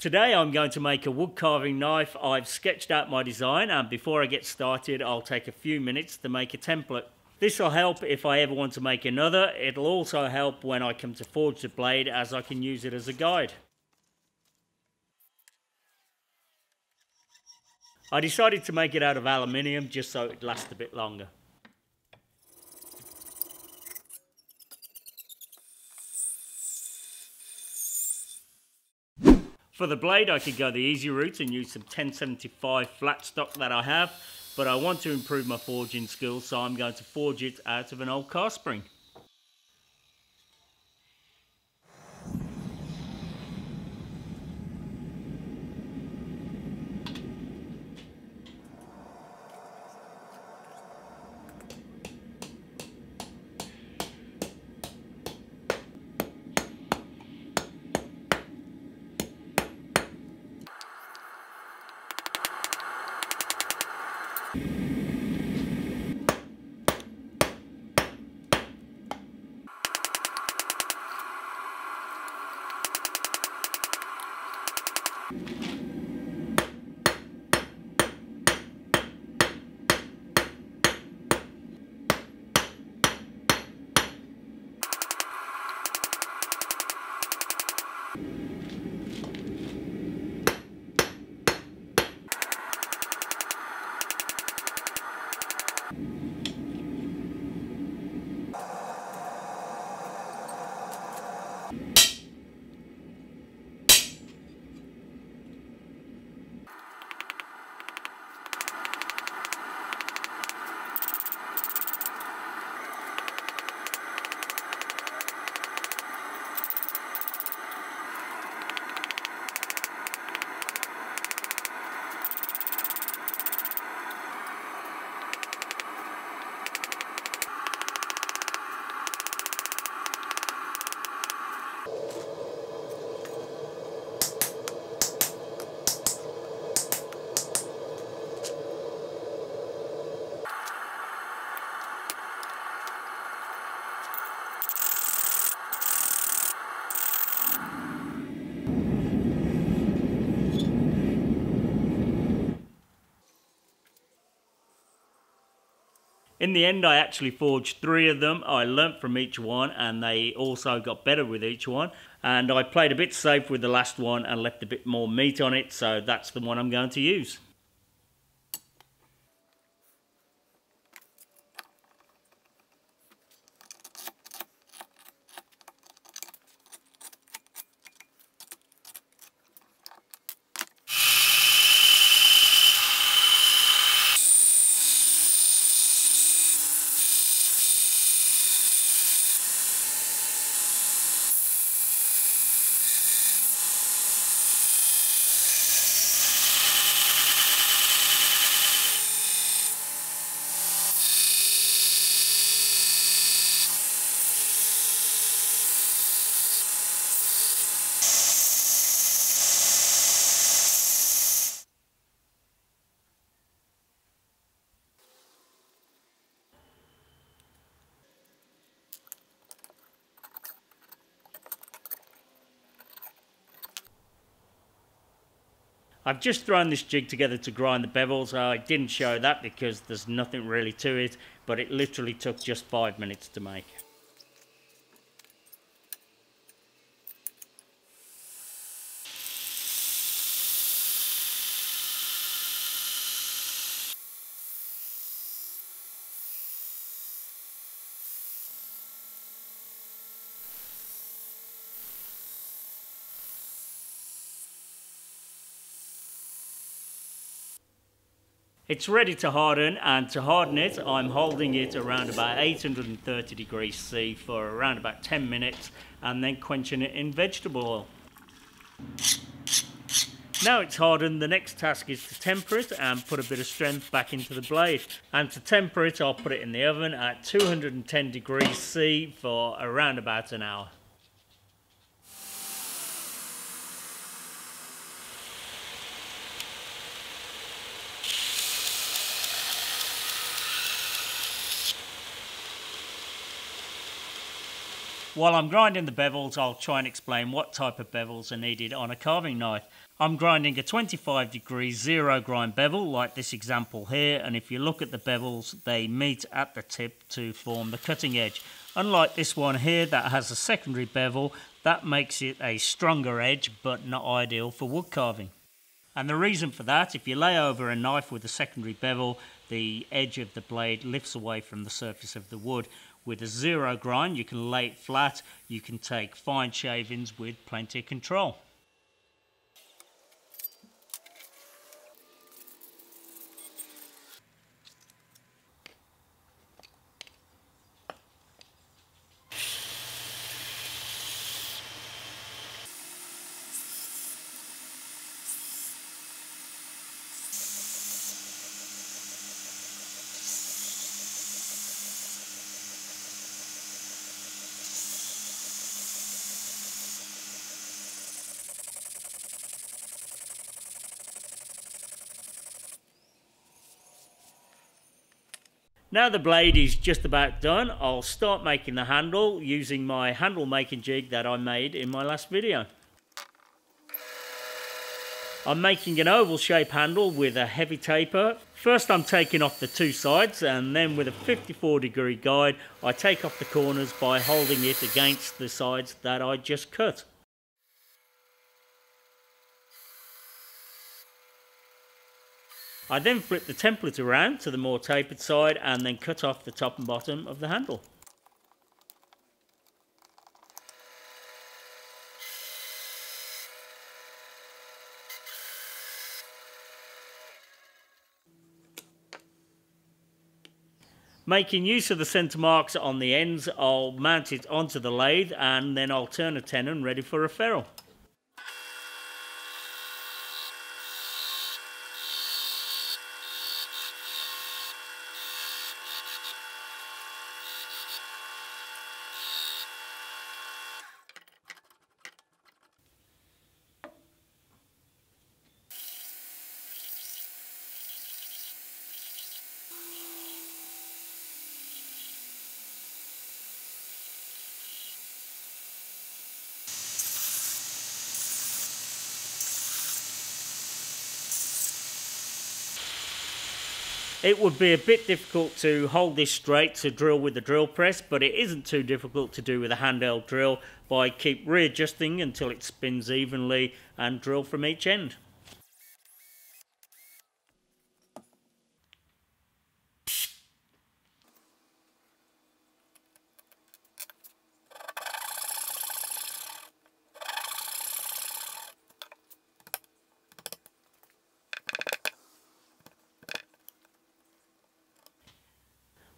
Today I'm going to make a wood carving knife. I've sketched out my design, and before I get started I'll take a few minutes to make a template. This will help if I ever want to make another. It'll also help when I come to forge the blade, as I can use it as a guide. I decided to make it out of aluminium just so it lasts a bit longer. For the blade I could go the easy route and use some 1075 flat stock that I have, but I want to improve my forging skills, so I'm going to forge it out of an old car spring. In the end I actually forged 3 of them. I learnt from each one and they also got better with each one, and I played a bit safe with the last one and left a bit more meat on it, so that's the one I'm going to use. I've just thrown this jig together to grind the bevels. I didn't show that because there's nothing really to it, but it literally took just 5 minutes to make. It's ready to harden, and to harden it I'm holding it around about 830 degrees C for around about 10 minutes and then quenching it in vegetable oil. Now it's hardened, the next task is to temper it and put a bit of strength back into the blade. And to temper it I'll put it in the oven at 210 degrees C for around about an hour. While I'm grinding the bevels, I'll try and explain what type of bevels are needed on a carving knife. I'm grinding a 25° zero grind bevel like this example here, and if you look at the bevels, they meet at the tip to form the cutting edge. Unlike this one here that has a secondary bevel, that makes it a stronger edge but not ideal for wood carving. And the reason for that, if you lay over a knife with a secondary bevel, the edge of the blade lifts away from the surface of the wood. With a zero grind, you can lay it flat, you can take fine shavings with plenty of control. Now the blade is just about done, I'll start making the handle using my handle making jig that I made in my last video. I'm making an oval shape handle with a heavy taper. First I'm taking off the two sides, and then with a 54° guide I take off the corners by holding it against the sides that I just cut. I then flip the template around to the more tapered side and then cut off the top and bottom of the handle. Making use of the centre marks on the ends, I'll mount it onto the lathe and then I'll turn a tenon ready for a ferrule. It would be a bit difficult to hold this straight to drill with the drill press, but it isn't too difficult to do with a handheld drill by keep readjusting until it spins evenly and drill from each end.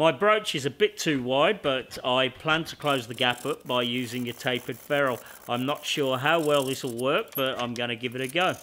My broach is a bit too wide, but I plan to close the gap up by using a tapered ferrule. I'm not sure how well this will work, but I'm going to give it a go.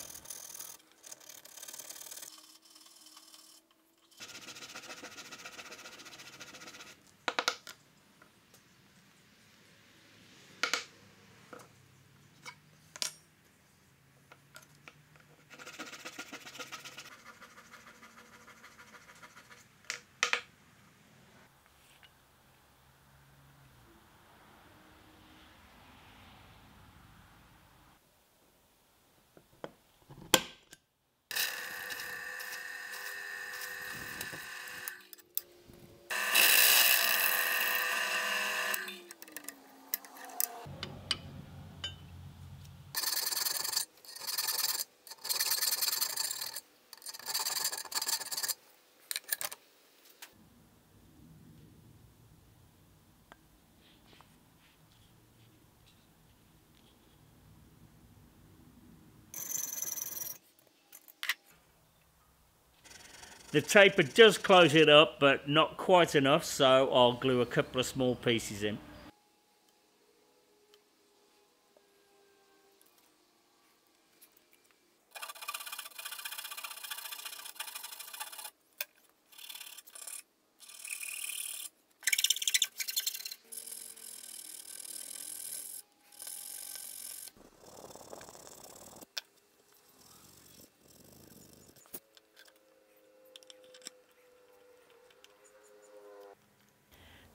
The taper does close it up, but not quite enough, so I'll glue a couple of small pieces in.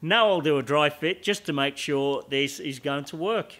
Now I'll do a dry fit just to make sure this is going to work.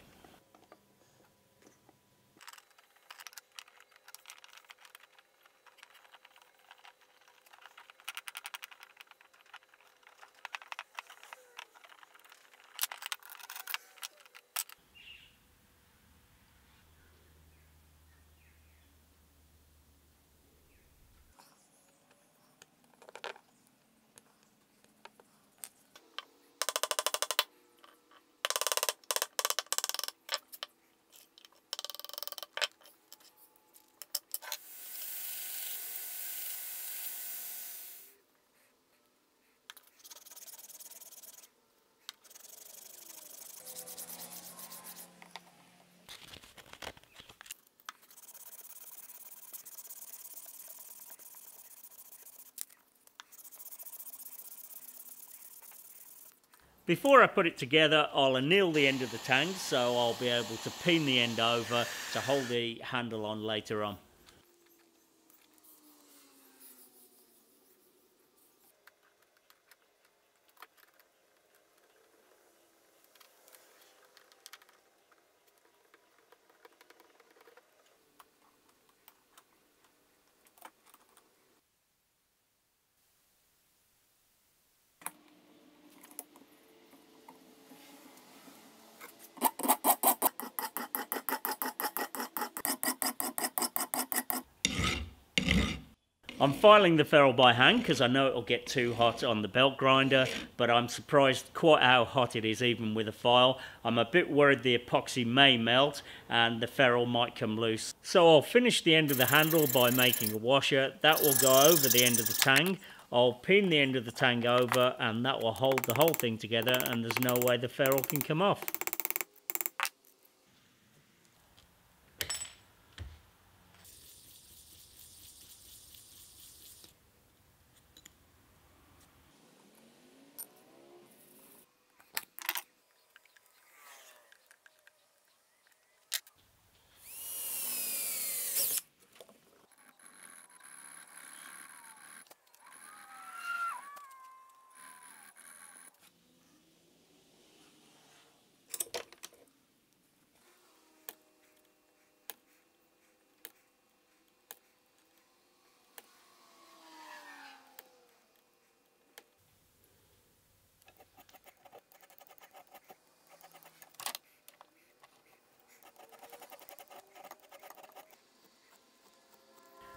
Before I put it together, I'll anneal the end of the tang so I'll be able to pin the end over to hold the handle on later on. I'm filing the ferrule by hand because I know it'll get too hot on the belt grinder, but I'm surprised quite how hot it is even with a file. I'm a bit worried the epoxy may melt and the ferrule might come loose. So I'll finish the end of the handle by making a washer. That will go over the end of the tang. I'll pin the end of the tang over and that will hold the whole thing together, and there's no way the ferrule can come off.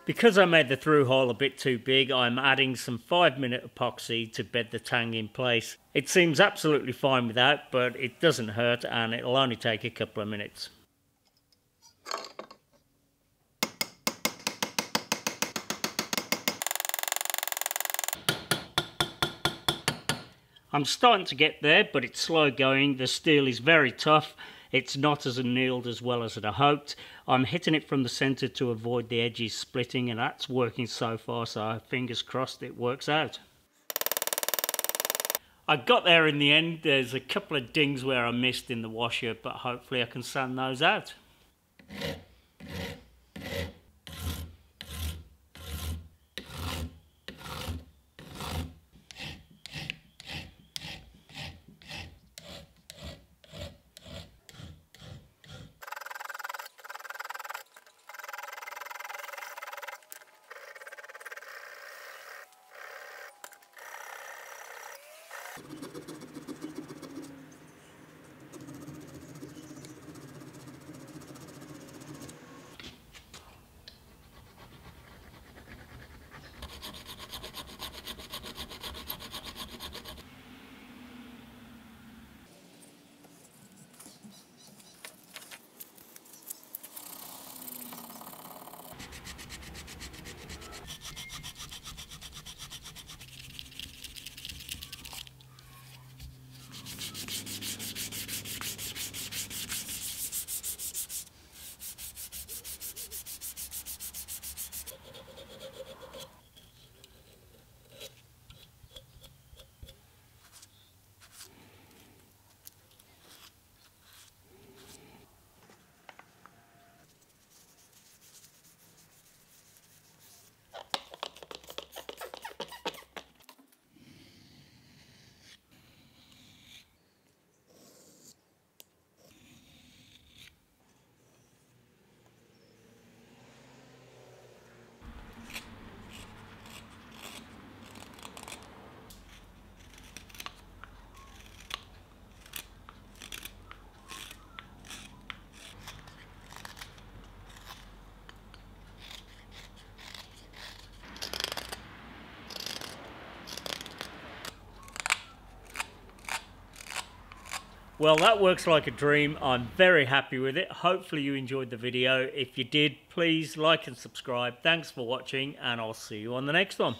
Because I made the through hole a bit too big, I'm adding some 5-minute epoxy to bed the tang in place. It seems absolutely fine without, but it doesn't hurt and it'll only take a couple of minutes. I'm starting to get there, but it's slow going. The steel is very tough. It's not as annealed as well as I'd hoped. I'm hitting it from the centre to avoid the edges splitting, and that's working so far, so fingers crossed it works out. I got there in the end. There's a couple of dings where I missed in the washer, but hopefully I can sand those out. Well, that works like a dream. I'm very happy with it. Hopefully you enjoyed the video. If you did, please like and subscribe. Thanks for watching, and I'll see you on the next one.